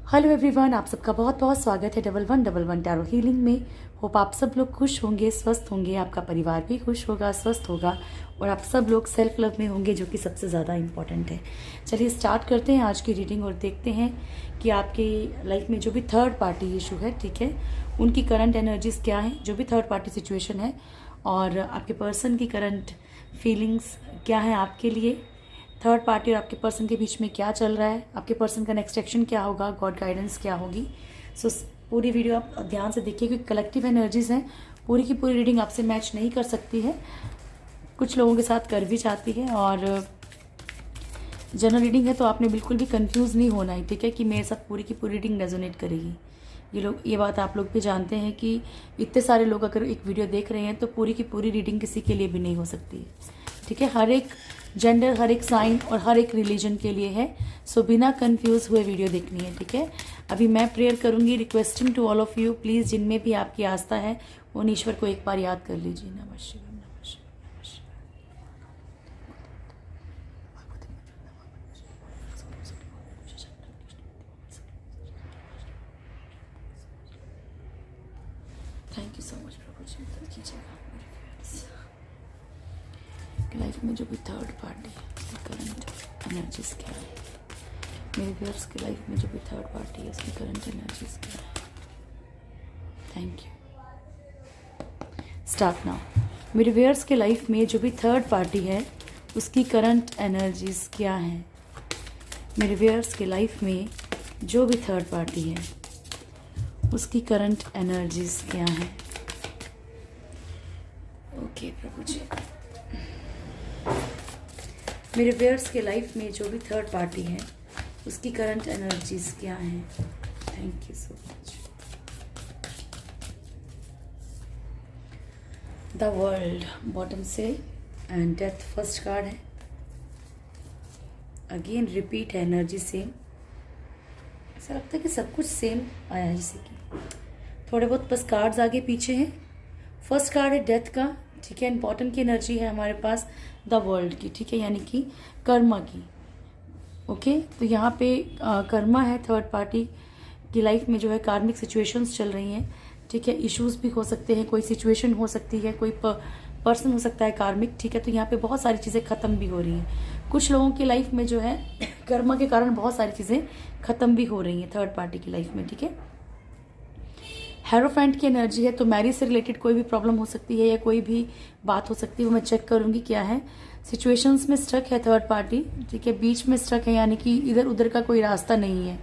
Hello everyone, आप सबका बहुत बहुत स्वागत है 1111 टैरो हीलिंग में। होप आप सब लोग खुश होंगे, स्वस्थ होंगे, आपका परिवार भी खुश होगा, स्वस्थ होगा और आप सब लोग सेल्फ लव में होंगे, जो कि सबसे ज़्यादा इम्पॉर्टेंट है। चलिए स्टार्ट करते हैं आज की रीडिंग और देखते हैं कि आपकी लाइफ में जो भी थर्ड पार्टी इशू है, ठीक है, उनकी करंट एनर्जीज क्या है, जो भी थर्ड पार्टी सिचुएशन है और आपके पर्सन की करंट फीलिंग्स क्या है आपके लिए। थर्ड पार्टी और आपके पर्सन के बीच में क्या चल रहा है, आपके पर्सन का नेक्स्ट एक्शन क्या होगा, गॉड गाइडेंस क्या होगी। सो पूरी वीडियो आप ध्यान से देखिए क्योंकि कलेक्टिव एनर्जीज हैं। पूरी की पूरी रीडिंग आपसे मैच नहीं कर सकती है, कुछ लोगों के साथ कर भी जाती है और जनरल रीडिंग है तो आपने बिल्कुल भी कंफ्यूज नहीं होना है, ठीक है, कि मेरे साथ पूरी की पूरी रीडिंग रेजोनेट करेगी। ये बात आप लोग भी जानते हैं कि इतने सारे लोग अगर एक वीडियो देख रहे हैं तो पूरी की पूरी रीडिंग किसी के लिए भी नहीं हो सकती है, ठीक है। हर एक जेंडर, हर एक साइन और हर एक रिलीजन के लिए है। सो बिना कंफ्यूज हुए वीडियो देखनी है, ठीक है। अभी मैं प्रेयर करूंगी, requesting to all of you, please जिनमें भी आपकी आस्था है उन ईश्वर को एक बार याद कर लीजिए। नमः शिवाय, नमः शिवाय, नमः शिवाय। थैंक यू सो मच प्रभु जी। मदद कीजिएगा मेरे फ्रेंड्स की लाइफ में जो भी थर्ड पार्टी है, करंट एनर्जीज क्या है। मेरे व्यूअर्स की लाइफ में जो भी थर्ड पार्टी है उसकी करंट एनर्जीज क्या है। Thank you. Start now. मेरे व्यूअर्स के लाइफ में जो भी थर्ड पार्टी है उसकी करंट एनर्जीज क्या है। मेरे व्यूअर्स के लाइफ में जो भी थर्ड पार्टी है उसकी करंट एनर्जीज क्या है। ओके प्रभु जी। मेरे व्यूअर्स के लाइफ में जो भी थर्ड पार्टी है उसकी करंट एनर्जीज क्या है। Thank you so much. The world bottom से एंड डेथ फर्स्ट कार्ड है। अगेन रिपीट है, एनर्जी सेम। ऐसा लगता है कि सब कुछ सेम आया है, जैसे कि थोड़े बहुत बस कार्ड्स आगे पीछे हैं। फर्स्ट कार्ड है डेथ का, ठीक है, एंड बॉटम की एनर्जी है हमारे पास द वर्ल्ड की, ठीक है, यानी कि कर्मा की। ओके, तो यहाँ पे कर्मा है थर्ड पार्टी की लाइफ में, जो है कार्मिक सिचुएशंस चल रही हैं, ठीक है। इश्यूज भी हो सकते हैं, कोई सिचुएशन हो सकती है, कोई पर्सन हो सकता है कार्मिक, ठीक है। तो यहाँ पे बहुत सारी चीज़ें ख़त्म भी हो रही हैं। कुछ लोगों की लाइफ में जो है कर्मा के कारण बहुत सारी चीज़ें ख़त्म भी हो रही हैं थर्ड पार्टी की लाइफ में, ठीक है। हेरोफेंट की एनर्जी है, तो मैरिज से रिलेटेड कोई भी प्रॉब्लम हो सकती है या कोई भी बात हो सकती है, वो मैं चेक करूंगी क्या है। सिचुएशंस में स्ट्रक है थर्ड पार्टी, ठीक है, बीच में स्ट्रक है, यानी कि इधर उधर का कोई रास्ता नहीं है।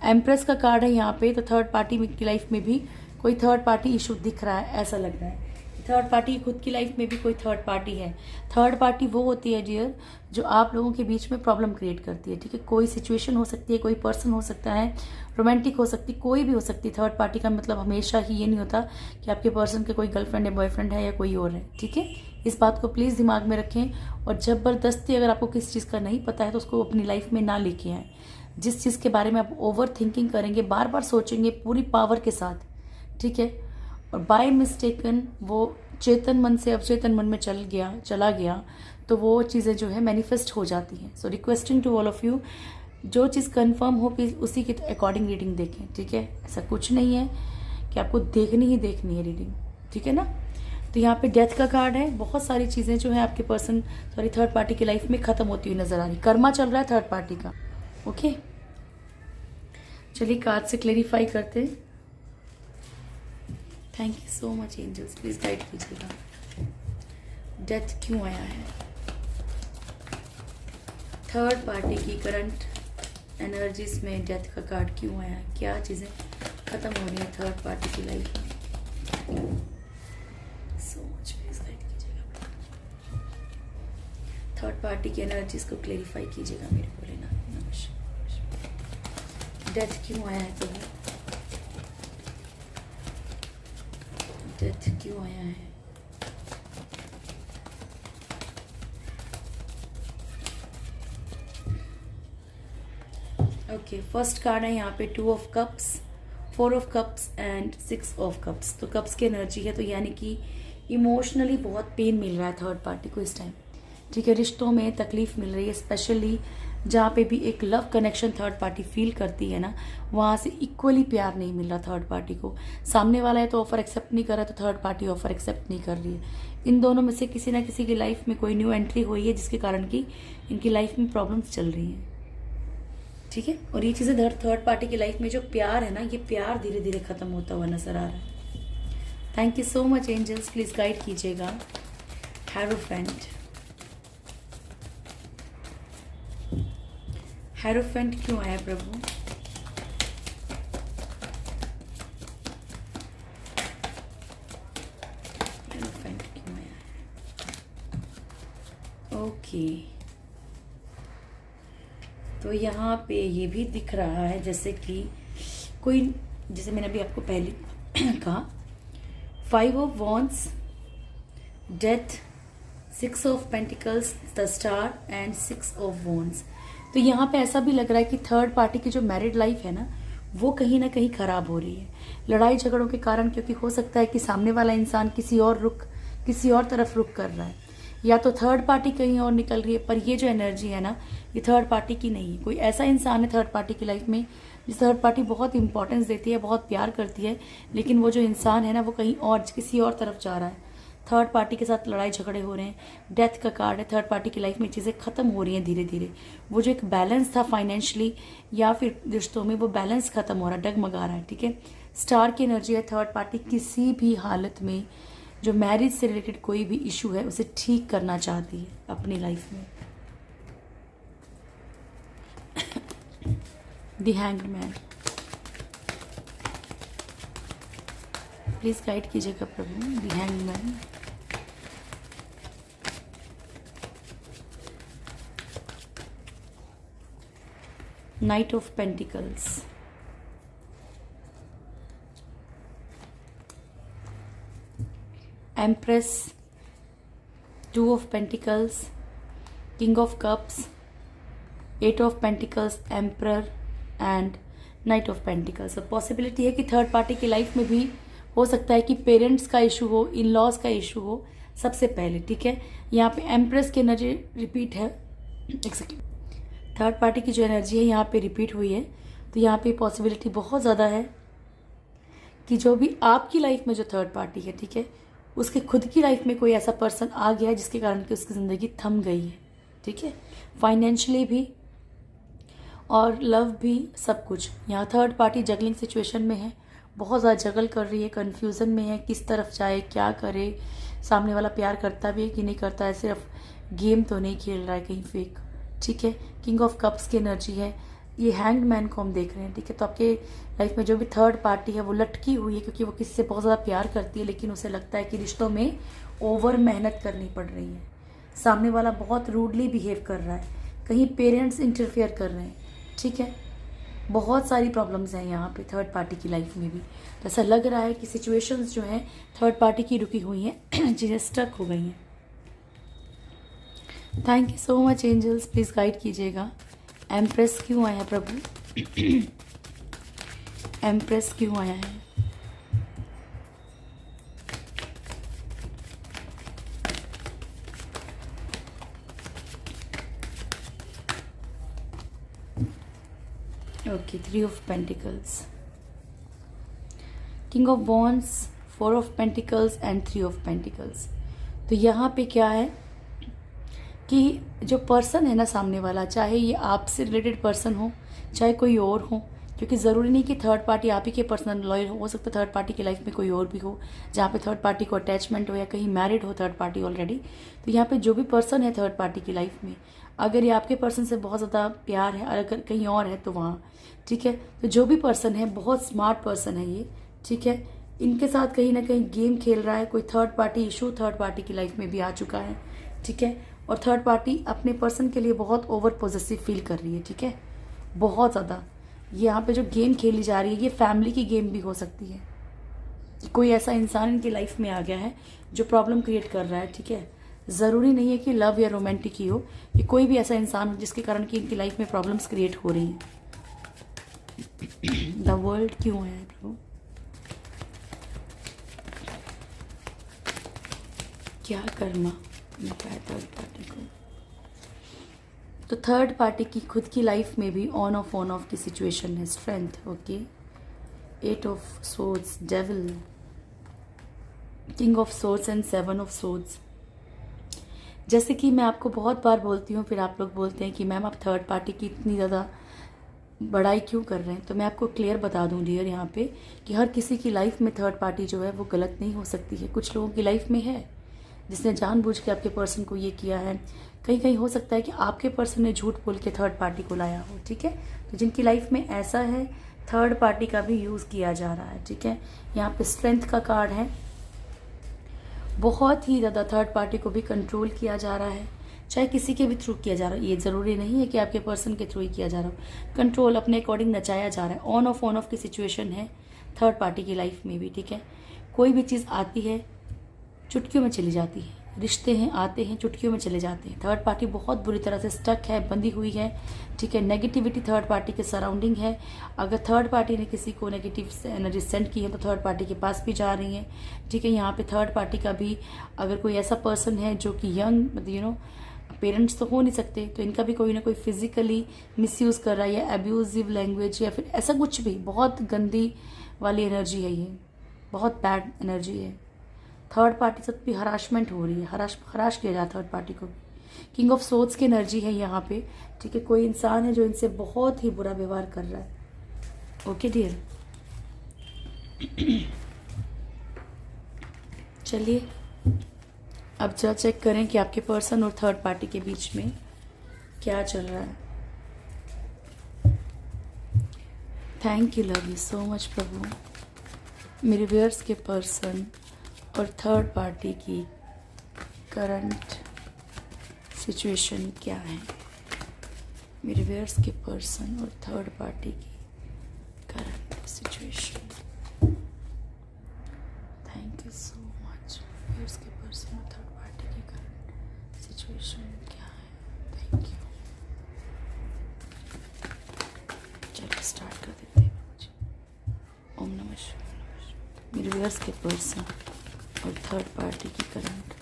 एम्प्रेस का कार्ड है यहाँ पे, तो थर्ड पार्टी की लाइफ में भी कोई थर्ड पार्टी इशू दिख रहा है, ऐसा लग रहा है। थर्ड पार्टी खुद की लाइफ में भी कोई थर्ड पार्टी है। थर्ड पार्टी वो होती है डियर जो आप लोगों के बीच में प्रॉब्लम क्रिएट करती है, ठीक है। कोई सिचुएशन हो सकती है, कोई पर्सन हो सकता है, रोमांटिक हो सकती, कोई भी हो सकती है। थर्ड पार्टी का मतलब हमेशा ही ये नहीं होता कि आपके पर्सन के कोई गर्लफ्रेंड है, बॉयफ्रेंड है या कोई और है, ठीक है। इस बात को प्लीज़ दिमाग में रखें और जबरदस्ती अगर आपको किसी चीज़ का नहीं पता है तो उसको अपनी लाइफ में ना लेके आए। जिस चीज़ के बारे में आप ओवर थिंकिंग करेंगे, बार बार सोचेंगे पूरी पावर के साथ, ठीक है, और बाय मिस्टेकन वो चेतन मन से अवचेतन मन में चला गया तो वो चीज़ें जो है मैनिफेस्ट हो जाती हैं। So requesting to all of you, जो चीज़ कंफर्म हो प्लीज़ उसी के अकॉर्डिंग रीडिंग देखें, ठीक है। ऐसा कुछ नहीं है कि आपको देखनी ही देखनी है रीडिंग, ठीक है ना। तो यहाँ पे डेथ का कार्ड है। बहुत सारी चीज़ें जो है आपके पर्सन थर्ड पार्टी की लाइफ में ख़त्म होती हुई नजर आ रही। कर्मा चल रहा है थर्ड पार्टी का। ओके, चलिए कार्ड से क्लेरिफाई करते हैं। Thank you so much angels, please guide कीजिएगा। डेथ क्यों आया है, थर्ड पार्टी की करंट एनर्जीज में डेथ का कार्ड क्यों आया है, क्या चीज़ें खत्म हो रही हैं थर्ड पार्टी की लाइफ में। सो मच प्लीज गाइड कीजिएगा। थर्ड पार्टी की एनर्जीज को क्लेरिफाई कीजिएगा मेरे भोलेनाथ। नमस्कार। डेथ क्यों आया है, तो डेथ क्यों आया है। ओके, फर्स्ट कार्ड है यहाँ पे 2 of cups, 4 of cups and 6 of cups. तो कप्स की एनर्जी है, तो यानी कि इमोशनली बहुत पेन मिल रहा है थर्ड पार्टी को इस टाइम, ठीक है। रिश्तों में तकलीफ मिल रही है, स्पेशली जहाँ पे भी एक love connection third party feel करती है ना, वहाँ से इक्वली प्यार नहीं मिल रहा थर्ड पार्टी को। सामने वाला है तो ऑफर एक्सेप्ट नहीं कर रहा, तो थर्ड पार्टी ऑफर एक्सेप्ट नहीं कर रही है। इन दोनों में से किसी ना किसी की लाइफ में कोई न्यू एंट्री हुई है जिसके कारण की इनकी लाइफ में प्रॉब्लम्स चल रही हैं, ठीक है। और ये चीज़ें थर्ड पार्टी की लाइफ में जो प्यार है ना, ये प्यार धीरे धीरे खत्म होता हुआ नजर आ रहा है। Thank you so much angels, please guide कीजिएगा। हेरोफेंट, हेरोफेंट क्यों आया प्रभु? हेरोफेंट क्यों आया? ओके, तो यहाँ पे ये भी दिख रहा है जैसे कि कोई, जैसे मैंने अभी आपको पहले कहा, 5 of wands, death, 6 of pentacles, the star and 6 of wands. तो यहाँ पे ऐसा भी लग रहा है कि थर्ड पार्टी की जो मैरिड लाइफ है ना, वो कहीं ना कहीं खराब हो रही है लड़ाई झगड़ों के कारण, क्योंकि हो सकता है कि सामने वाला इंसान किसी और तरफ रुख कर रहा है, या तो थर्ड पार्टी कहीं और निकल रही है। पर ये जो एनर्जी है ना, ये थर्ड पार्टी की नहीं है। कोई ऐसा इंसान है थर्ड पार्टी की लाइफ में जिस थर्ड पार्टी बहुत इंपॉर्टेंस देती है, बहुत प्यार करती है, लेकिन वो जो इंसान है ना, वो कहीं और किसी और तरफ जा रहा है। थर्ड पार्टी के साथ लड़ाई झगड़े हो रहे हैं, डेथ का कार्ड है। थर्ड पार्टी की लाइफ में चीज़ें खत्म हो रही हैं धीरे धीरे। वो जो एक बैलेंस था फाइनेंशियली या फिर रिश्तों में, वो बैलेंस खत्म हो रहा है, डगमगा रहा है, ठीक है। स्टार की एनर्जी है। थर्ड पार्टी किसी भी हालत में जो मैरिज से रिलेटेड कोई भी इशू है उसे ठीक करना चाहती है अपनी लाइफ में। The hanged man, please guide कीजिएगा प्रभु। The hanged man, knight of pentacles, empress, 2 of pentacles, king of cups, 8 of pentacles, emperor and knight of pentacles. तो पॉसिबिलिटी है कि थर्ड पार्टी की लाइफ में भी हो सकता है कि पेरेंट्स का इशू हो, इन लॉज का इशू हो सबसे पहले, ठीक है। यहाँ पे एम्प्रेस की एनर्जी रिपीट है, एक सेकेंड, थर्ड पार्टी की जो एनर्जी है यहाँ पे रिपीट हुई है। तो यहाँ पे पॉसिबिलिटी बहुत ज़्यादा है कि जो भी आपकी लाइफ में जो थर्ड पार्टी है, ठीक है, उसके खुद की लाइफ में कोई ऐसा पर्सन आ गया है जिसके कारण कि उसकी ज़िंदगी थम गई है, ठीक है। फाइनेंशियली भी और लव भी, सब कुछ। यहाँ थर्ड पार्टी जगलिंग सिचुएशन में है, बहुत ज़्यादा जगल कर रही है, कन्फ्यूज़न में है, किस तरफ जाए, क्या करे। सामने वाला प्यार करता भी है कि नहीं करता है, सिर्फ गेम तो नहीं खेल रहा है कहीं फेक, ठीक है। किंग ऑफ कप्स की एनर्जी है, ये हैंग्ड मैन को हम देख रहे हैं, ठीक है। तो आपके लाइफ में जो भी थर्ड पार्टी है वो लटकी हुई है, क्योंकि वो किसी से बहुत ज़्यादा प्यार करती है, लेकिन उसे लगता है कि रिश्तों में ओवर मेहनत करनी पड़ रही है। सामने वाला बहुत रूडली बिहेव कर रहा है, कहीं पेरेंट्स इंटरफेयर कर रहे हैं, ठीक है। बहुत सारी प्रॉब्लम्स हैं यहाँ पे थर्ड पार्टी की लाइफ में भी। तो ऐसा लग रहा है कि सिचुएशंस जो हैं थर्ड पार्टी की रुकी हुई हैं, चीज़ें स्टक हो गई हैं। Thank you so much angels, please guide कीजिएगा। एम्प्रेस क्यों आया प्रभु? एम्प्रेस क्यों आया है? Okay, 3 of pentacles, king of wands, 4 of pentacles and 3 of pentacles. तो यहाँ पे क्या है कि जो पर्सन है ना सामने वाला, चाहे ये आपसे रिलेटेड पर्सन हो, चाहे कोई और हो, क्योंकि ज़रूरी नहीं कि थर्ड पार्टी आप ही के पर्सनल लॉयल हो सकता है थर्ड पार्टी की लाइफ में कोई और भी हो, जहाँ पे थर्ड पार्टी को अटैचमेंट हो या कहीं मैरिड हो थर्ड पार्टी ऑलरेडी। तो यहाँ पे जो भी पर्सन है थर्ड पार्टी की लाइफ में, अगर ये आपके पर्सन से बहुत ज़्यादा प्यार है, अगर कहीं और है तो वहाँ, ठीक है। तो जो भी पर्सन है बहुत स्मार्ट पर्सन है ये, ठीक है। इनके साथ कहीं ना कहीं गेम खेल रहा है, कोई third party issue third party की लाइफ में भी आ चुका है, ठीक है। और थर्ड पार्टी अपने पर्सन के लिए बहुत ओवर पॉजेसिव फील कर रही है, ठीक है, बहुत ज़्यादा। यहाँ पे जो गेम खेली जा रही है ये फैमिली की गेम भी हो सकती है, कोई ऐसा इंसान इनकी लाइफ में आ गया है जो प्रॉब्लम क्रिएट कर रहा है, ठीक है। ज़रूरी नहीं है कि लव या रोमांटिक ही हो, ये कोई भी ऐसा इंसान हो जिसके कारण कि इनकी लाइफ में प्रॉब्लम्स क्रिएट हो रही हैं। द वर्ल्ड क्यों है प्रभु? क्या कर्मा मिलता है थर्ड पार्टी को? तो थर्ड पार्टी की खुद की लाइफ में भी ऑन ऑफ की सिचुएशन है। Strength, okay. 8 of swords, devil, king of swords and 7 of swords. जैसे कि मैं आपको बहुत बार बोलती हूँ, फिर आप लोग बोलते हैं कि मैम आप थर्ड पार्टी की इतनी ज़्यादा बड़ाई क्यों कर रहे हैं। तो मैं आपको क्लियर बता दूं डियर यहाँ पे कि हर किसी की लाइफ में थर्ड पार्टी जो है वो गलत नहीं हो सकती है। कुछ लोगों की लाइफ में है जिसने जानबूझ के आपके पर्सन को ये किया है। कहीं कहीं हो सकता है कि आपके पर्सन ने झूठ बोल के थर्ड पार्टी को लाया हो, ठीक है। तो जिनकी लाइफ में ऐसा है, थर्ड पार्टी का भी यूज़ किया जा रहा है, ठीक है। यहाँ पे स्ट्रेंथ का कार्ड है। बहुत ही ज़्यादा थर्ड पार्टी को भी कंट्रोल किया जा रहा है, चाहे किसी के भी थ्रू किया जा रहा है। ये ज़रूरी नहीं है कि आपके पर्सन के थ्रू ही किया जा रहा हो। कंट्रोल अपने अकॉर्डिंग नचाया जा रहा है। ऑन ऑफ की सिचुएशन है थर्ड पार्टी की लाइफ में भी, ठीक है। कोई भी चीज़ आती है चुटकियों में चली जाती है, रिश्ते हैं आते हैं चुटकियों में चले जाते हैं। थर्ड पार्टी बहुत बुरी तरह से स्टक है, बंधी हुई है, ठीक है। नेगेटिविटी थर्ड पार्टी के सराउंडिंग है। अगर थर्ड पार्टी ने किसी को नेगेटिव एनर्जी सेंड की है तो थर्ड पार्टी के पास भी जा रही है, ठीक है। यहाँ पे थर्ड पार्टी का भी अगर कोई ऐसा पर्सन है जो कि यंग, मतलब पेरेंट्स तो हो नहीं सकते, तो इनका भी कोई ना कोई फिजिकली मिसयूज़ कर रहा है या एब्यूजिव लैंग्वेज या फिर ऐसा कुछ भी, बहुत गंदी वाली एनर्जी है ये, बहुत बैड एनर्जी है। थर्ड पार्टी से भी हरासमेंट हो रही है, हराश किया जाता है थर्ड पार्टी को भी। किंग ऑफ सोर्ड्स की एनर्जी है यहाँ पे, ठीक है। कोई इंसान है जो इनसे बहुत ही बुरा व्यवहार कर रहा है, ओके डियर। चलिए अब जरा चेक करें कि आपके पर्सन और थर्ड पार्टी के बीच में क्या चल रहा है। Thank you, love you so much प्रभु। मेरे व्यूअर्स के पर्सन और थर्ड पार्टी की करंट सिचुएशन क्या है। मेरे व्यूअर्स के पर्सन और थर्ड पार्टी की current situation. Thank you so much. Viewers के पर्सन और थर्ड पार्टी की करंट सिचुएशन क्या है। Thank you. चलिए स्टार्ट कर देते हैं। ओम नमः शिवाय। मेरे व्यूअर्स के पर्सन और थर्ड पार्टी की करंट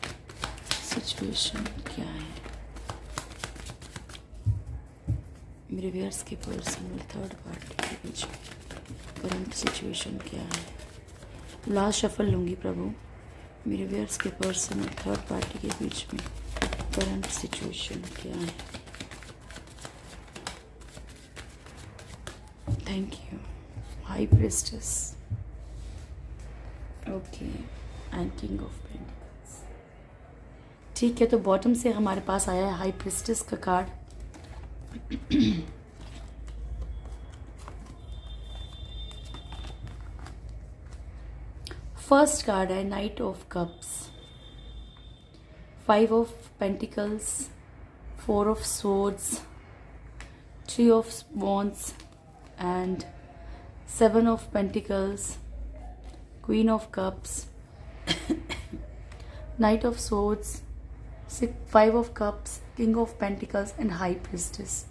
सिचुएशन क्या है। मेरे व्यूअर्स के पर्सन और थर्ड पार्टी के बीच में करंट सिचुएशन क्या है। लास्ट शफल लूँगी प्रभु। मेरे व्यूअर्स के पर्सन और थर्ड पार्टी के बीच में करंट सिचुएशन क्या है। Thank you. High priestess, okay, and king of pentacles. ठीक है, तो बॉटम से हमारे पास आया है हाई प्रिस्टेस का कार्ड। फर्स्ट कार्ड है night of cups, 5 of pentacles, 4 of swords, 3 of wands and 7 of pentacles, queen of cups, night of swords, 5 of cups, king of pentacles and high priestess.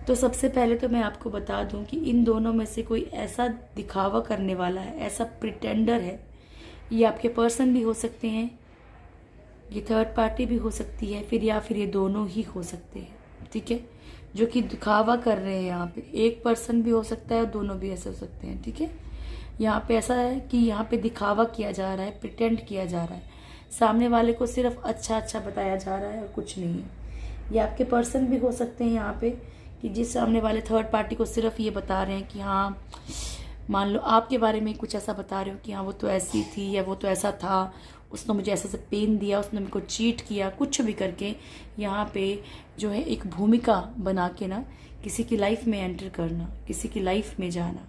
तो सबसे पहले तो मैं आपको बता दूं कि इन दोनों में से कोई ऐसा दिखावा करने वाला है, ऐसा प्रिटेंडर है। ये आपके पर्सन भी हो सकते हैं, ये थर्ड पार्टी भी हो सकती है, फिर या फिर ये दोनों ही हो सकते हैं, ठीक है। जो कि दिखावा कर रहे हैं यहाँ पे, एक पर्सन भी हो सकता है और दोनों भी ऐसे हो सकते हैं, ठीक है। यहाँ पे ऐसा है कि यहाँ पे दिखावा किया जा रहा है, प्रिटेंड किया जा रहा है, सामने वाले को सिर्फ अच्छा अच्छा बताया जा रहा है और कुछ नहीं है। ये आपके पर्सन भी हो सकते हैं यहाँ पे कि जिस सामने वाले थर्ड पार्टी को सिर्फ ये बता रहे हैं कि हाँ, मान लो आपके बारे में कुछ ऐसा बता रहे हो कि हाँ वो तो ऐसी थी या वो तो ऐसा था, उसने मुझे ऐसा से पेन दिया, उसने मेरे को चीट किया, कुछ भी करके यहाँ पे जो है एक भूमिका बना के ना किसी की लाइफ में एंटर करना, किसी की लाइफ में जाना,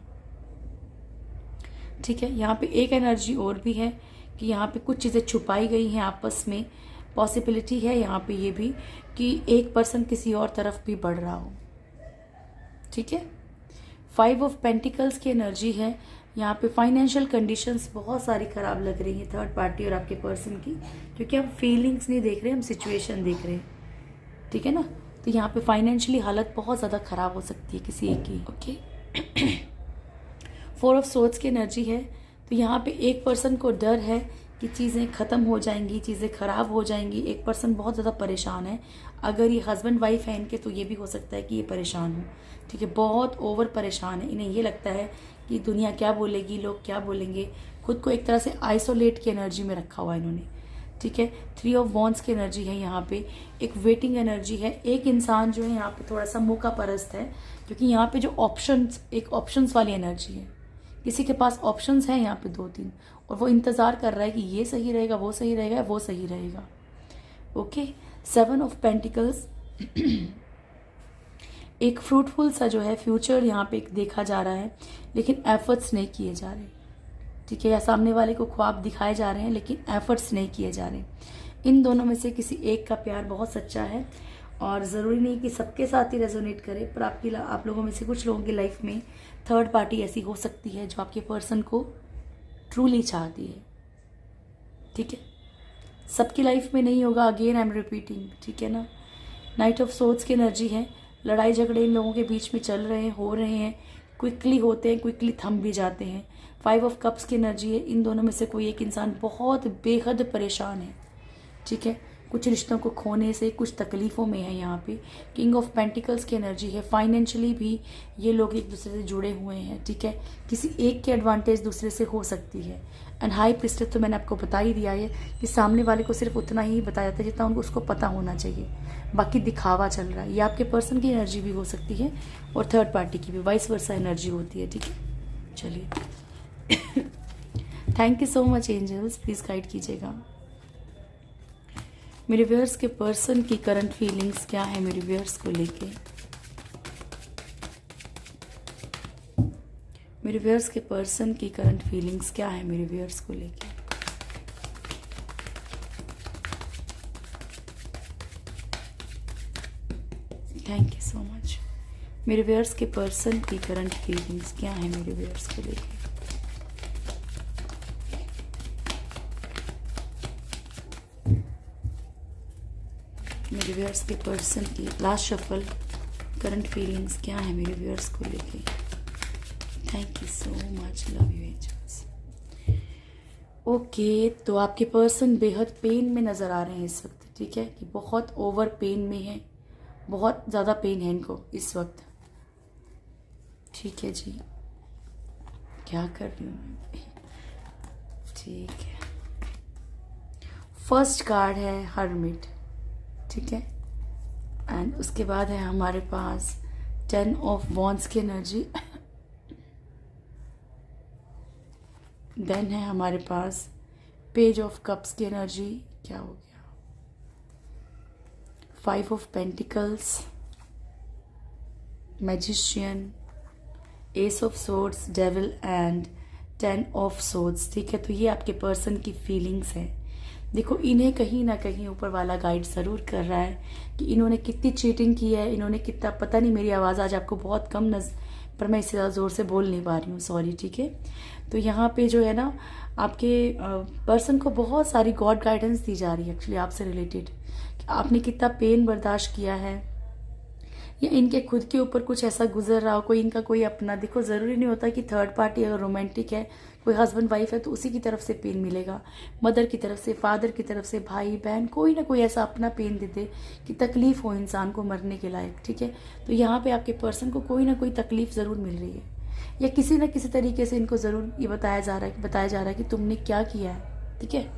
ठीक है। यहाँ पे एक एनर्जी और भी है कि यहाँ पे कुछ चीज़ें छुपाई गई हैं आपस में। पॉसिबिलिटी है यहाँ पे ये भी कि एक पर्सन किसी और तरफ भी बढ़ रहा हो, ठीक है। 5 ऑफ पेंटिकल्स की एनर्जी है। यहाँ पे फाइनेंशियल कंडीशंस बहुत सारी खराब लग रही है थर्ड पार्टी और आपके पर्सन की, क्योंकि हम फीलिंग्स नहीं देख रहे, हम सिचुएशन देख रहे हैं, ठीक है ना। तो यहाँ पे फाइनेंशियली हालत बहुत ज़्यादा खराब हो सकती है किसी एक की, ओके। 4 ऑफ सोर्ड्स की एनर्जी है। तो यहाँ पे एक पर्सन को डर है कि चीज़ें ख़त्म हो जाएंगी, चीज़ें ख़राब हो जाएंगी। एक पर्सन बहुत ज़्यादा परेशान है। अगर ये हस्बैंड वाइफ है इनके, तो ये भी हो सकता है कि ये परेशान हो, ठीक है, बहुत ओवर परेशान है। इन्हें ये लगता है कि दुनिया क्या बोलेगी, लोग क्या बोलेंगे। खुद को एक तरह से आइसोलेट की एनर्जी में रखा हुआ है इन्होंने, ठीक है। 3 ऑफ वॉन्ड्स की एनर्जी है यहाँ पे, एक वेटिंग एनर्जी है। एक इंसान जो है यहाँ पे थोड़ा सा मुँह का परस्त है, क्योंकि यहाँ पे जो ऑप्शंस, एक ऑप्शंस वाली एनर्जी है। किसी के पास ऑप्शंस हैं यहाँ पे 2-3, और वो इंतज़ार कर रहा है कि ये सही रहेगा, वो सही रहेगा, वो सही रहेगा। ओके, 7 ऑफ पेंटिकल्स, एक फ्रूटफुल सा जो है फ्यूचर यहाँ पे देखा जा रहा है, लेकिन एफर्ट्स नहीं किए जा रहे, ठीक है। या सामने वाले को ख्वाब दिखाए जा रहे हैं, लेकिन एफर्ट्स नहीं किए जा रहे। इन दोनों में से किसी एक का प्यार बहुत सच्चा है, और ज़रूरी नहीं कि सबके साथ ही रेजोनेट करे, पर आप लोगों में से कुछ लोगों की लाइफ में थर्ड पार्टी ऐसी हो सकती है जो आपके पर्सन को ट्रूली चाहती है, ठीक है। सबकी लाइफ में नहीं होगा, अगेन आई एम रिपीटिंग, ठीक है ना। नाइट ऑफ सोर्ड्स की एनर्जी है। लड़ाई झगड़े इन लोगों के बीच में चल रहे हैं, हो रहे हैं, क्विकली होते हैं, क्विकली थम भी जाते हैं। 5 ऑफ कप्स की एनर्जी है। इन दोनों में से कोई एक इंसान बहुत बेहद परेशान है, ठीक है, कुछ रिश्तों को खोने से, कुछ तकलीफ़ों में है यहाँ पे। किंग ऑफ पेंटिकल्स की एनर्जी है। फाइनेंशियली भी ये लोग एक दूसरे से जुड़े हुए हैं, ठीक है। किसी एक की एडवांटेज दूसरे से हो सकती है। एंड हाई प्रीस्टेस तो मैंने आपको बता ही दिया है कि सामने वाले को सिर्फ उतना ही बताया जाता है जितना उनको उसको पता होना चाहिए, बाकी दिखावा चल रहा है। ये आपके पर्सन की एनर्जी भी हो सकती है, और थर्ड पार्टी की भी वाइस वर्सा एनर्जी होती है, ठीक है। चलिए, thank you so much angels, please guide कीजिएगा। मेरे व्यूअर्स के पर्सन की करंट फीलिंग्स क्या है मेरे व्यूअर्स को लेके। मेरे व्यूअर्स के पर्सन की करंट फीलिंग्स क्या है मेरे व्यूअर्स को लेके। Thank you so much. मेरे व्यूअर्स के पर्सन की करंट फीलिंग्स क्या है मेरे व्यूअर्स को लेके। मेरे व्यूअर्स के पर्सन की लास्ट शफल करंट फीलिंग्स क्या है मेरे व्यूअर्स को लेके। Thank you so much, love you angels. Okay, तो आपके पर्सन बेहद पेन में नज़र आ रहे हैं इस वक्त, ठीक है, कि बहुत ओवर पेन में है, बहुत ज़्यादा पेन है इनको इस वक्त, ठीक है जी। क्या कर रही हूँ, ठीक है। फर्स्ट कार्ड है हर्मिट, ठीक है, एंड उसके बाद है हमारे पास 10 ऑफ वॉन्ड्स की एनर्जी। देन है हमारे पास पेज ऑफ कप्स की एनर्जी। क्या हो गया, 5 of pentacles, magician, S of swords, devil and 10 of swords, ठीक है। तो ये आपके पर्सन की फीलिंग्स है। देखो, इन्हें कहीं ना कहीं ऊपर वाला गाइड ज़रूर कर रहा है कि इन्होंने कितनी चीटिंग की है, इन्होंने कितना, पता नहीं, मेरी आवाज़ आज आपको बहुत कम पर मैं इससे ज़्यादा ज़ोर से बोल नहीं पा रही हूँ, सॉरी, ठीक है। तो यहाँ पे जो है ना, आपके पर्सन को बहुत सारी गॉड गाइडेंस दी जा रही है एक्चुअली आपसे रिलेटेड, कि आपने कितना पेन बर्दाश्त किया है, या इनके खुद के ऊपर कुछ ऐसा गुजर रहा हो, कोई इनका कोई अपना। देखो, ज़रूरी नहीं होता कि थर्ड पार्टी अगर रोमांटिक है, कोई हस्बैंड वाइफ है, तो उसी की तरफ से पेन मिलेगा। मदर की तरफ से, फादर की तरफ से, भाई बहन, कोई ना कोई ऐसा अपना पेन दे दे कि तकलीफ़ हो इंसान को मरने के लायक, ठीक है। तो यहाँ पे आपके पर्सन को कोई ना कोई तकलीफ़ ज़रूर मिल रही है, या किसी न किसी तरीके से इनको ज़रूर ये बताया जा रहा है कि तुमने क्या किया है, ठीक है।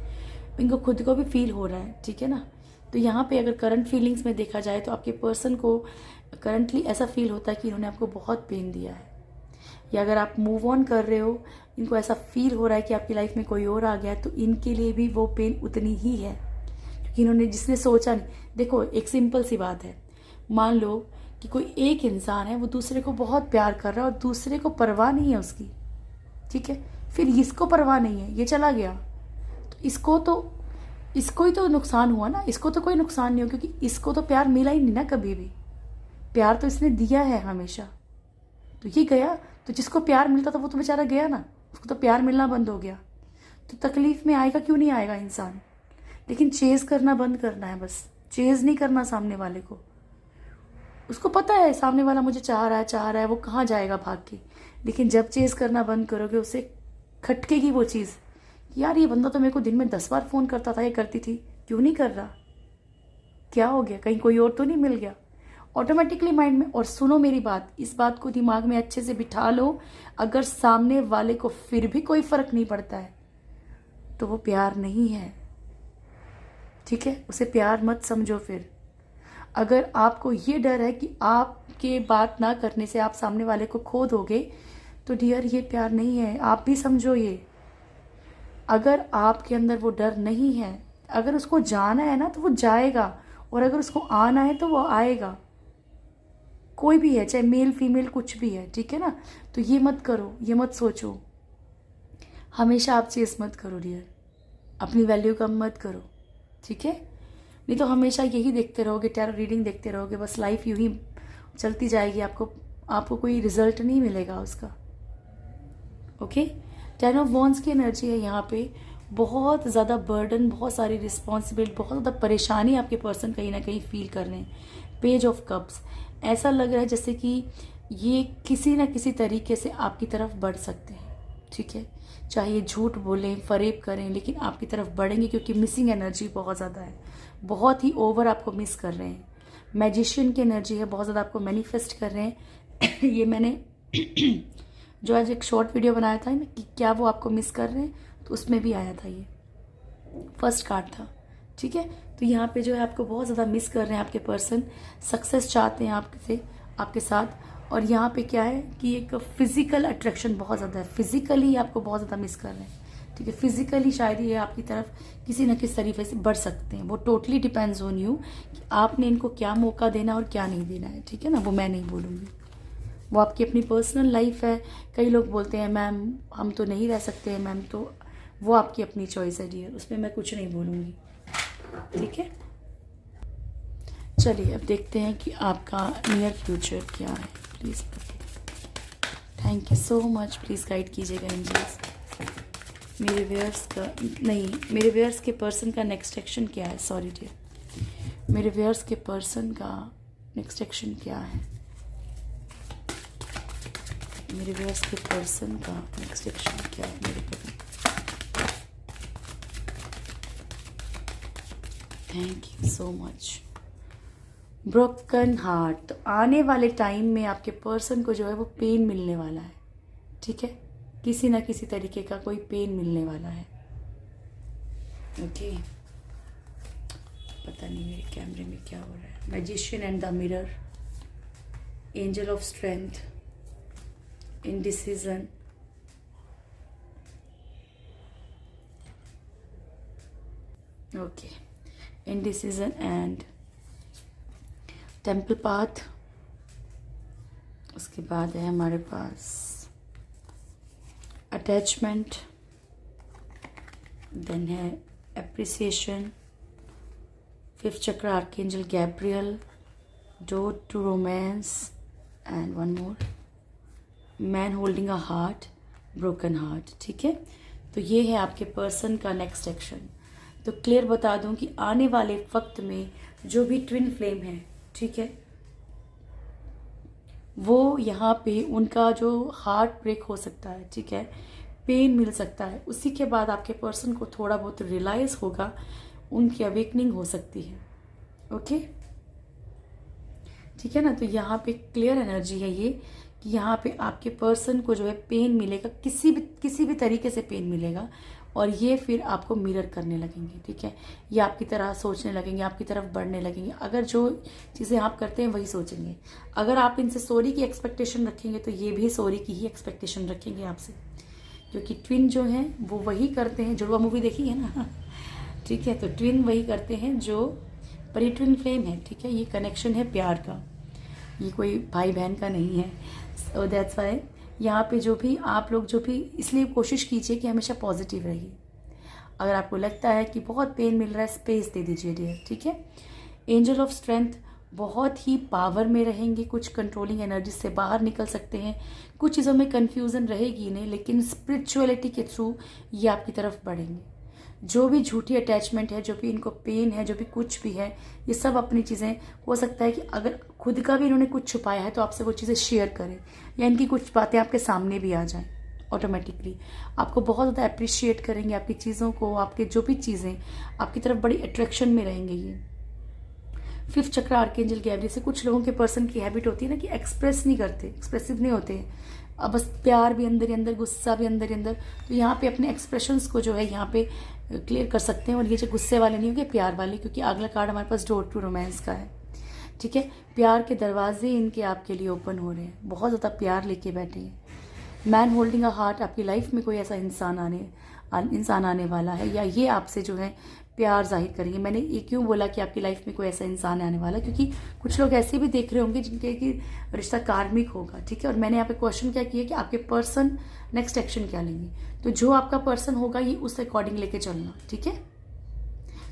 इनको खुद को भी फील हो रहा है, ठीक है ना। तो यहाँ पे अगर करंट फीलिंग्स में देखा जाए तो आपके पर्सन को करंटली ऐसा फील होता है कि इन्होंने आपको बहुत पेन दिया है, या अगर आप मूव ऑन कर रहे हो, इनको ऐसा फील हो रहा है कि आपकी लाइफ में कोई और आ गया है, तो इनके लिए भी वो पेन उतनी ही है, क्योंकि इन्होंने जिसने सोचा नहीं। देखो, एक सिंपल सी बात है, मान लो कि कोई एक इंसान है, वो दूसरे को बहुत प्यार कर रहा है और दूसरे को परवाह नहीं है उसकी, ठीक है। फिर इसको परवाह नहीं है, ये चला गया, तो इसको ही तो नुकसान हुआ ना, इसको तो कोई नुकसान नहीं हो, क्योंकि इसको तो प्यार मिला ही नहीं ना कभी भी। प्यार तो इसने दिया है हमेशा, तो ये गया, तो जिसको प्यार मिलता था वो तो बेचारा गया ना, उसको तो प्यार मिलना बंद हो गया। तो तकलीफ में आएगा, क्यों नहीं आएगा इंसान, लेकिन चेज करना बंद करना है, बस चेज नहीं करना सामने वाले को। उसको पता है सामने वाला मुझे चाह रहा है, वो कहाँ जाएगा भाग के, लेकिन जब चेज करना बंद करोगे, उसे खटकेगी वो चीज़ कि यार ये बंदा तो मेरे को दिन में 10 बार फ़ोन करता था या करती थी, क्यों नहीं कर रहा, क्या हो गया, कहीं कोई और तो नहीं मिल गया। ऑटोमेटिकली माइंड में, और सुनो मेरी बात, इस बात को दिमाग में अच्छे से बिठा लो, अगर सामने वाले को फिर भी कोई फर्क नहीं पड़ता है तो वो प्यार नहीं है, ठीक है, उसे प्यार मत समझो। फिर अगर आपको ये डर है कि आपके बात ना करने से आप सामने वाले को खो दोगे, तो डियर ये प्यार नहीं है, आप भी समझो ये। अगर आपके अंदर वो डर नहीं है, अगर उसको जाना है ना तो वो जाएगा, और अगर उसको आना है तो वो आएगा, कोई भी है, चाहे मेल फीमेल कुछ भी है, ठीक है ना। तो ये मत करो, ये मत सोचो, हमेशा आप चेस मत करो डियर, अपनी वैल्यू कम मत करो, ठीक है। नहीं तो हमेशा यही देखते रहोगे, टैरो रीडिंग देखते रहोगे, बस लाइफ यूं ही चलती जाएगी, आपको कोई रिजल्ट नहीं मिलेगा उसका। ओके, 10 ऑफ वॉन्ड्स की एनर्जी है यहाँ पे, बहुत ज़्यादा बर्डन, बहुत सारी रिस्पॉन्सिबिलिटी, बहुत ज़्यादा परेशानी आपके पर्सन कहीं ना कहीं फील कर रहे हैं। पेज ऑफ कप्स, ऐसा लग रहा है जैसे कि ये किसी ना किसी तरीके से आपकी तरफ बढ़ सकते हैं, ठीक है, चाहे ये झूठ बोलें, फरेब करें, लेकिन आपकी तरफ बढ़ेंगे, क्योंकि मिसिंग एनर्जी बहुत ज़्यादा है, बहुत ही ओवर आपको मिस कर रहे हैं। मैजिशियन की एनर्जी है, बहुत ज़्यादा आपको मैनिफेस्ट कर रहे हैं। ये मैंने जो आज एक शॉर्ट वीडियो बनाया था ना कि क्या वो आपको मिस कर रहे हैं, तो उसमें भी आया था, ये फर्स्ट कार्ड था, ठीक है। तो यहाँ पे जो है आपको बहुत ज़्यादा मिस कर रहे हैं आपके पर्सन, सक्सेस चाहते हैं आपके साथ। और यहाँ पे क्या है कि एक फिजिकल अट्रैक्शन बहुत ज़्यादा है, फिजिकली आपको बहुत ज़्यादा मिस कर रहे हैं, ठीक है। फिजिकली शायद ये आपकी तरफ किसी न किसी तरीके से बढ़ सकते हैं, वो टोटली डिपेंड्स ऑन यू कि आपने इनको क्या मौका देना और क्या नहीं देना है, ठीक है ना, वो मैं नहीं बोलूँगी, वो आपकी अपनी पर्सनल लाइफ है। कई लोग बोलते हैं मैम हम तो नहीं रह सकते हैं मैम, तो वो आपकी अपनी चॉइस है डियर, उसमें मैं कुछ नहीं बोलूँगी, ठीक है। चलिए अब देखते हैं कि आपका नियर फ्यूचर क्या है, please. Thank you so much, please guide कीजिएगा एंजल्स। मेरे व्यूअर्स के पर्सन का नेक्स्ट एक्शन क्या है, सॉरी डियर, मेरे व्यूअर्स के पर्सन का नेक्स्ट एक्शन क्या है, मेरे व्यूअर्स के पर्सन का नेक्स्ट एक्शन क्या है मेरे को। Thank you so much. Broken heart, तो आने वाले टाइम में आपके पर्सन को जो है वो पेन मिलने वाला है, ठीक है, किसी ना किसी तरीके का कोई पेन मिलने वाला है। ओके, पता नहीं मेरे कैमरे में क्या हो रहा है। Magician and the mirror, angel of strength, indecision, okay, indecision and temple path. उसके बाद है हमारे पास अटैचमेंट, देन है appreciation, fifth chakra archangel Gabriel, door to romance, and one more man holding a heart, broken heart, ठीक है। तो ये है आपके पर्सन का नेक्स्ट एक्शन। तो क्लियर बता दूं कि आने वाले वक्त में जो भी ट्विन फ्लेम है, ठीक है, वो यहाँ पे उनका जो हार्ट ब्रेक हो सकता है, ठीक है, पेन मिल सकता है, उसी के बाद आपके पर्सन को थोड़ा बहुत रियलाइज होगा, उनकी अवेकनिंग हो सकती है। ओके, ठीक है ना। तो यहाँ पे क्लियर एनर्जी है ये कि यहाँ पे आपके पर्सन को जो है पेन मिलेगा, किसी भी तरीके से पेन मिलेगा, और ये फिर आपको मिरर करने लगेंगे, ठीक है, ये आपकी तरह सोचने लगेंगे, आपकी तरफ बढ़ने लगेंगे। अगर जो चीज़ें आप करते हैं वही सोचेंगे, अगर आप इनसे सॉरी की एक्सपेक्टेशन रखेंगे तो ये भी सॉरी की ही एक्सपेक्टेशन रखेंगे आपसे, क्योंकि ट्विन जो हैं वो वही करते हैं, जुड़वा मूवी देखी है ना ठीक है, तो ट्विन वही करते हैं जो, पर ये ट्विन फ्लेम है, ठीक है, ये कनेक्शन है प्यार का, ये कोई भाई बहन का नहीं है। सो दैट्स वाई यहाँ पे जो भी आप लोग जो भी, इसलिए कोशिश कीजिए कि हमेशा पॉजिटिव रहिए। अगर आपको लगता है कि बहुत पेन मिल रहा है, स्पेस दे दीजिए डियर, ठीक है। एंजल ऑफ स्ट्रेंथ बहुत ही पावर में रहेंगे, कुछ कंट्रोलिंग एनर्जी से बाहर निकल सकते हैं, कुछ चीज़ों में कन्फ्यूज़न रहेगी नहीं, लेकिन स्पिरिचुअलिटी के थ्रू ये आपकी तरफ बढ़ेंगे। जो भी झूठी अटैचमेंट है, जो भी इनको पेन है, जो भी कुछ भी है, ये सब अपनी चीज़ें, हो सकता है कि अगर खुद का भी इन्होंने कुछ छुपाया है तो आपसे वो चीज़ें शेयर करें, या इनकी कुछ बातें आपके सामने भी आ जाएं ऑटोमेटिकली आपको बहुत ज़्यादा अप्रिशिएट करेंगे, आपकी चीज़ों को, आपके जो भी चीज़ें आपकी तरफ बड़ी अट्रैक्शन में रहेंगे। ये 5th चक्र आर्कएंजल गैब्रियल से कुछ लोगों के पर्सन की हैबिट होती है ना कि एक्सप्रेस नहीं करते, एक्सप्रेसिव नहीं होते हैं, अब बस प्यार भी अंदर ही अंदर, गुस्सा भी अंदर ही अंदर। तो यहाँ पे अपने एक्सप्रेशंस को जो है यहाँ पे क्लियर कर सकते हैं। और ये जो गुस्से वाले नहीं होंगे, प्यार वाले, क्योंकि अगला कार्ड हमारे पास डोर टू रोमांस का है। ठीक है, प्यार के दरवाजे इनके आपके लिए ओपन हो रहे हैं, बहुत ज़्यादा प्यार लेके बैठे हैं। मैन होल्डिंग अ हार्ट, आपकी लाइफ में कोई ऐसा इंसान आने वाला है, या ये आपसे जो है प्यार जाहिर करेंगे। मैंने ये क्यों बोला कि आपकी लाइफ में कोई ऐसा इंसान आने वाला, क्योंकि कुछ लोग ऐसे भी देख रहे होंगे जिनके कि रिश्ता कार्मिक होगा। ठीक है, और मैंने यहाँ पे क्वेश्चन क्या किया कि आपके पर्सन नेक्स्ट एक्शन क्या लेंगे। तो जो आपका पर्सन होगा ये उस अकॉर्डिंग लेके चलना। ठीक है,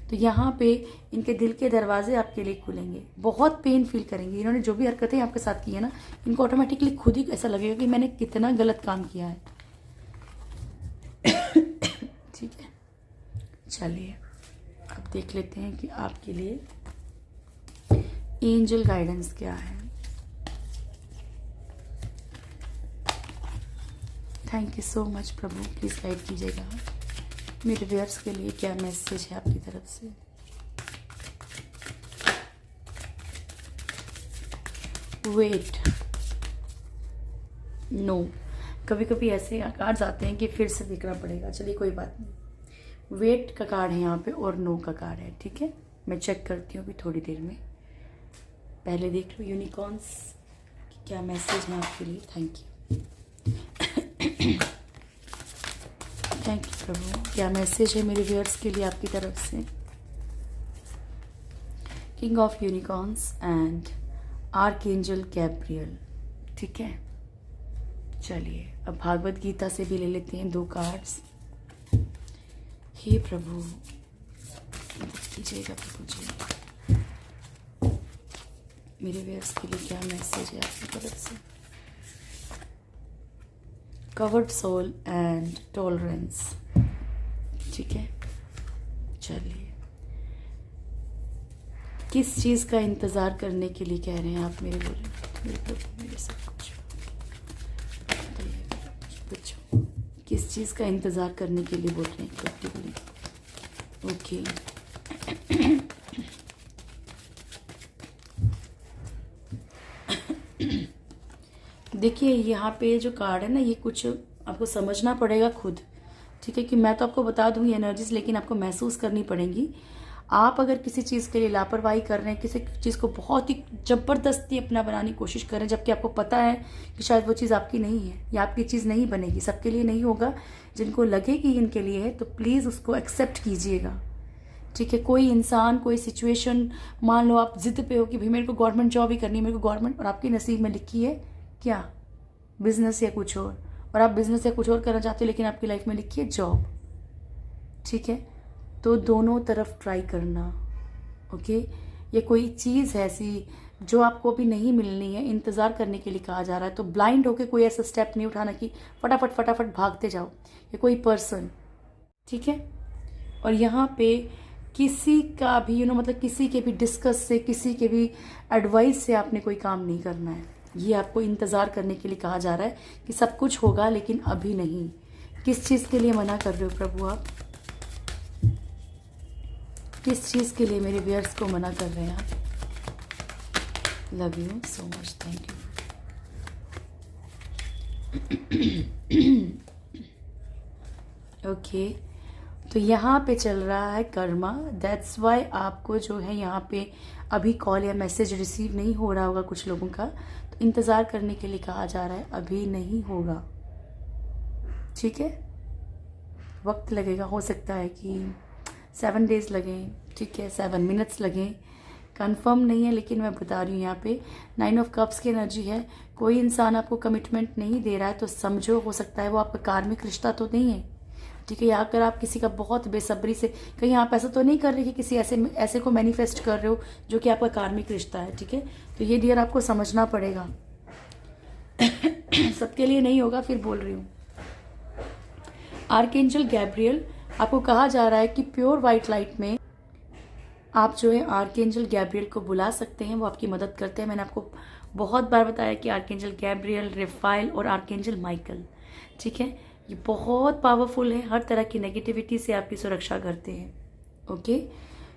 तो यहाँ पे इनके दिल के दरवाजे आपके लिए खुलेंगे, बहुत पेन फील करेंगे। इन्होंने जो भी हरकतें आपके साथ की है ना, इनको ऑटोमेटिकली खुद ही ऐसा लगेगा कि मैंने कितना गलत काम किया है। ठीक है, चलिए अब देख लेते हैं कि आपके लिए एंजल गाइडेंस क्या है। Thank you so much Prabhu, please guide कीजिएगा मेरे व्यूअर्स के लिए, क्या मैसेज है आपकी तरफ से। वेट, नो, कभी कभी ऐसे कार्ड्स आते हैं कि फिर से देखना पड़ेगा, चलिए कोई बात नहीं। वेट का कार्ड है यहाँ पे और नो का कार्ड है। ठीक है, मैं चेक करती हूँ अभी थोड़ी देर में। पहले देख लो यूनिकॉर्न्स क्या मैसेज है आपके लिए। थैंक यू थैंक यू प्रभु, क्या मैसेज है मेरे व्यूअर्स के लिए आपकी तरफ से। King of unicorns and archangel Gabriel. ठीक है, चलिए अब भागवत गीता से भी ले लेते हैं 2 कार्ड्स। हे प्रभु कीजिएगा प्रभु जी, मेरे व्यूअर्स के लिए क्या मैसेज है आपकी तरफ से। Covered soul and tolerance. ठीक है, चलिए किस चीज़ का इंतज़ार करने के लिए कह रहे हैं आप मेरे प्रभु, मेरे सब कुछ बच्चों, किस चीज़ का इंतज़ार करने के लिए बोल रहे हैं कलेक्टिवली। ओके, देखिए यहाँ पे जो कार्ड है ना, ये कुछ आपको समझना पड़ेगा खुद। ठीक है, कि मैं तो आपको बता दूंगी एनर्जीज, लेकिन आपको महसूस करनी पड़ेंगी। आप अगर किसी चीज़ के लिए लापरवाही कर रहे हैं, किसी चीज़ को बहुत ही ज़बरदस्ती अपना बनाने की कोशिश कर रहे हैं, जबकि आपको पता है कि शायद वो चीज़ आपकी नहीं है या आपकी चीज़ नहीं बनेगी, सबके लिए नहीं होगा। जिनको लगे कि इनके लिए है तो प्लीज़ उसको एक्सेप्ट कीजिएगा। ठीक है, कोई इंसान, कोई सिचुएशन, मान लो आप जिद पे हो कि भाई मेरे को गवर्नमेंट जॉब ही करनी है, मेरे को गवर्नमेंट, और आपके नसीब में लिखी है क्या, बिजनेस या कुछ और आप बिजनेस या कुछ और करना चाहते हो, लेकिन आपकी लाइफ में लिखी है जॉब। ठीक है, तो दोनों तरफ ट्राई करना। ओके, ये कोई चीज़ है ऐसी जो आपको अभी नहीं मिलनी है, इंतज़ार करने के लिए कहा जा रहा है, तो ब्लाइंड होके कोई ऐसा स्टेप नहीं उठाना कि फटाफट फटाफट भागते जाओ। ये कोई पर्सन, ठीक है, और यहाँ पे किसी का भी मतलब किसी के भी डिस्कस से, किसी के भी एडवाइस से आपने कोई काम नहीं करना है। ये आपको इंतज़ार करने के लिए कहा जा रहा है कि सब कुछ होगा लेकिन अभी नहीं। किस चीज़ के लिए मना कर रहे हो प्रभु आप, किस चीज़ के लिए मेरे व्यूअर्स को मना कर रहे हैं आप। Love you so much, thank you. Okay, तो यहाँ पे चल रहा है कर्मा, दैट्स वाई आपको जो है यहाँ पे अभी कॉल या मैसेज रिसीव नहीं हो रहा होगा कुछ लोगों का, तो इंतज़ार करने के लिए कहा जा रहा है, अभी नहीं होगा। ठीक है, वक्त लगेगा, हो सकता है कि 7 डेज लगें, ठीक है, 7 मिनट्स लगें, कंफर्म नहीं है, लेकिन मैं बता रही हूँ यहाँ पे 9 ऑफ कप्स की एनर्जी है। कोई इंसान आपको कमिटमेंट नहीं दे रहा है तो समझो हो सकता है वो आपका कार्मिक रिश्ता तो नहीं है। ठीक है, या अगर आप किसी का बहुत बेसब्री से, कहीं आप ऐसा तो नहीं कर रहे कि किसी ऐसे को मैनिफेस्ट कर रहे हो जो कि आपका कार्मिक रिश्ता है। ठीक है, तो ये डियर आपको समझना पड़ेगा। सबके लिए नहीं होगा, फिर बोल रही हूँ। आर्कएंजल गैब्रियल, आपको कहा जा रहा है कि प्योर वाइट लाइट में आप जो है आर्कएंजल गैब्रियल को बुला सकते हैं, वो आपकी मदद करते हैं। मैंने आपको बहुत बार बताया कि आर्कएंजल गैब्रियल, रेफाइल और आर्कएंजल माइकल, ठीक है, ये बहुत पावरफुल है, हर तरह की नेगेटिविटी से आपकी सुरक्षा करते हैं। Okay,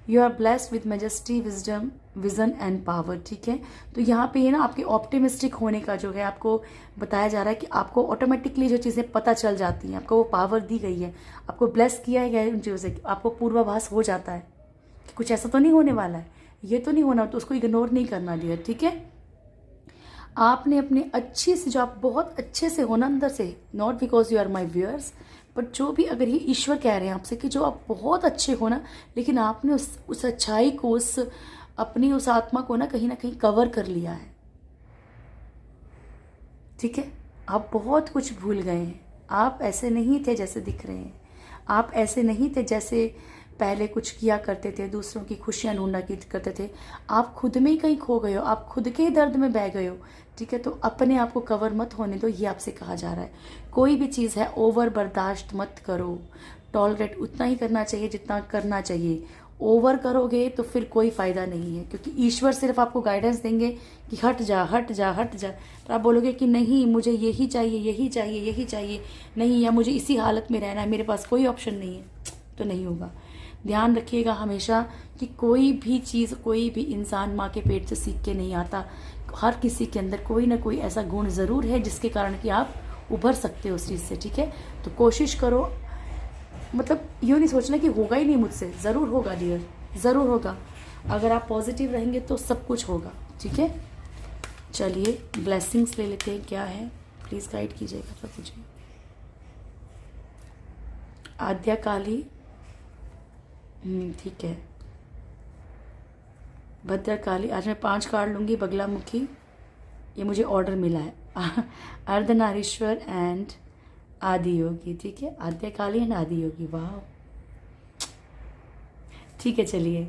you are blessed with majesty, wisdom, vision and power. ठीक है, तो यहाँ पे ये ना आपके ऑप्टिमिस्टिक होने का जो है आपको बताया जा रहा है कि आपको ऑटोमेटिकली जो चीज़ें पता चल जाती हैं, आपको वो पावर दी गई है, आपको ब्लेस किया गया है उन चीज़ों से, आपको पूर्वाभास हो जाता है कि कुछ ऐसा तो नहीं होने वाला है, ये तो नहीं होना, तो उसको इग्नोर नहीं करना डियर। ठीक है, आपने अपने अच्छे से, जो आप बहुत अच्छे से हो ना अंदर से, not because you are my viewers, but जो भी, अगर ये ईश्वर कह रहे हैं आपसे कि जो आप बहुत अच्छे हो ना, लेकिन आपने उस अच्छाई को, उस अपनी उस आत्मा को ना कहीं कवर कर लिया है। ठीक है, आप बहुत कुछ भूल गए हैं, आप ऐसे नहीं थे जैसे दिख रहे हैं, आप ऐसे नहीं थे जैसे पहले कुछ किया करते थे, दूसरों की खुशियां ढूंढा करते थे, आप खुद में ही कहीं खो गए हो, आप खुद के ही दर्द में बह गए हो। ठीक है, तो अपने आप को कवर मत होने दो, ये आपसे कहा जा रहा है। कोई भी चीज़ है ओवर बर्दाश्त मत करो, टॉलरेट उतना ही करना चाहिए जितना करना चाहिए। ओवर करोगे तो फिर कोई फायदा नहीं है, क्योंकि ईश्वर सिर्फ आपको गाइडेंस देंगे कि हट जा हट जा हट जा, तो आप बोलोगे कि नहीं मुझे यही चाहिए यही चाहिए यही चाहिए, नहीं, या मुझे इसी हालत में रहना है, मेरे पास कोई ऑप्शन नहीं है, तो नहीं होगा। ध्यान रखिएगा हमेशा कि कोई भी चीज़, कोई भी इंसान माँ के पेट से सीख के नहीं आता। हर किसी के अंदर कोई ना कोई ऐसा गुण ज़रूर है जिसके कारण कि आप उभर सकते हो उस चीज़ से। ठीक है, तो कोशिश करो, मतलब यूँ नहीं सोचना कि होगा ही नहीं मुझसे, ज़रूर होगा डियर, ज़रूर होगा। अगर आप पॉजिटिव रहेंगे तो सब कुछ होगा। ठीक है, चलिए ब्लेसिंग्स ले लेते हैं, क्या है प्लीज़ गाइड कीजिएगा प्रभु जी। आद्या काली, ठीक है, भद्रकाली, आज मैं 5 कार्ड लूँगी। बगलामुखी, ये मुझे ऑर्डर मिला है। अर्धनारीश्वर एंड आदि योगी। ठीक है, आद्या काली एंड आदि योगी, वाह, ठीक है। चलिए,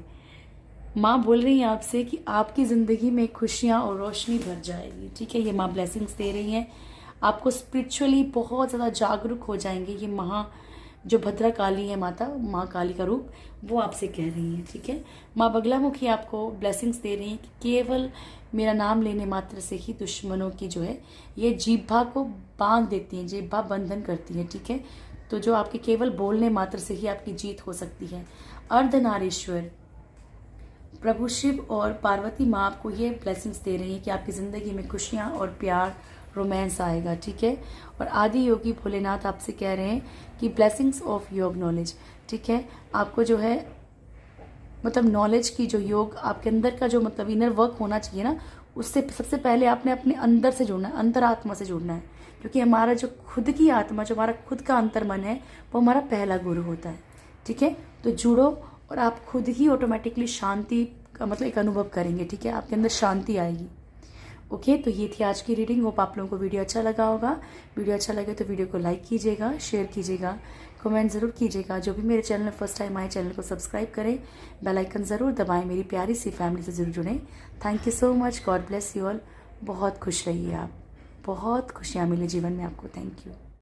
माँ बोल रही हैं आपसे कि आपकी ज़िंदगी में खुशियाँ और रोशनी भर जाएगी। ठीक है, ये माँ ब्लेसिंग्स दे रही हैं आपको, स्पिरिचुअली बहुत ज़्यादा जागरूक हो जाएंगे। ये जो भद्रा काली है माता, माँ काली का रूप, वो आपसे कह रही हैं। ठीक है, माँ बगलामुखी आपको ब्लेसिंग्स दे रही हैं कि केवल मेरा नाम लेने मात्र से ही दुश्मनों की जो है ये जीभा को बांध देती हैं, जीभा बंधन करती हैं। ठीक है, तो जो आपके केवल बोलने मात्र से ही आपकी जीत हो सकती है। अर्धनारीश्वर प्रभु शिव और पार्वती माँ आपको ये ब्लेसिंग्स दे रही हैं कि आपकी ज़िंदगी में खुशियाँ और प्यार, रोमांस आएगा। ठीक है, और आदि योगी भोलेनाथ आपसे कह रहे हैं कि ब्लेसिंग्स ऑफ योग नॉलेज। ठीक है, आपको जो है मतलब नॉलेज की जो योग आपके अंदर का जो मतलब इनर वर्क होना चाहिए ना, उससे सबसे पहले आपने अपने अंदर से जुड़ना है, अंतरात्मा से जुड़ना है, क्योंकि हमारा जो खुद की आत्मा, जो हमारा खुद का अंतर्मन है, वो हमारा पहला गुरु होता है। ठीक है, तो जुड़ो और आप खुद ही ऑटोमेटिकली शांति का मतलब एक अनुभव करेंगे। ठीक है, आपके अंदर शांति आएगी। ओके, तो ये थी आज की रीडिंग। होप आप लोगों को वीडियो अच्छा लगा होगा। वीडियो अच्छा लगे तो वीडियो को लाइक कीजिएगा, शेयर कीजिएगा, कमेंट ज़रूर कीजिएगा। जो भी मेरे चैनल फर्स्ट टाइम आए, चैनल को सब्सक्राइब करें, बेल आइकन ज़रूर दबाएं, मेरी प्यारी सी फैमिली से ज़रूर जुड़ें। Thank you so much, God bless you all. बहुत खुश रहिए आप, बहुत खुशियाँ मिले जीवन में आपको। Thank you.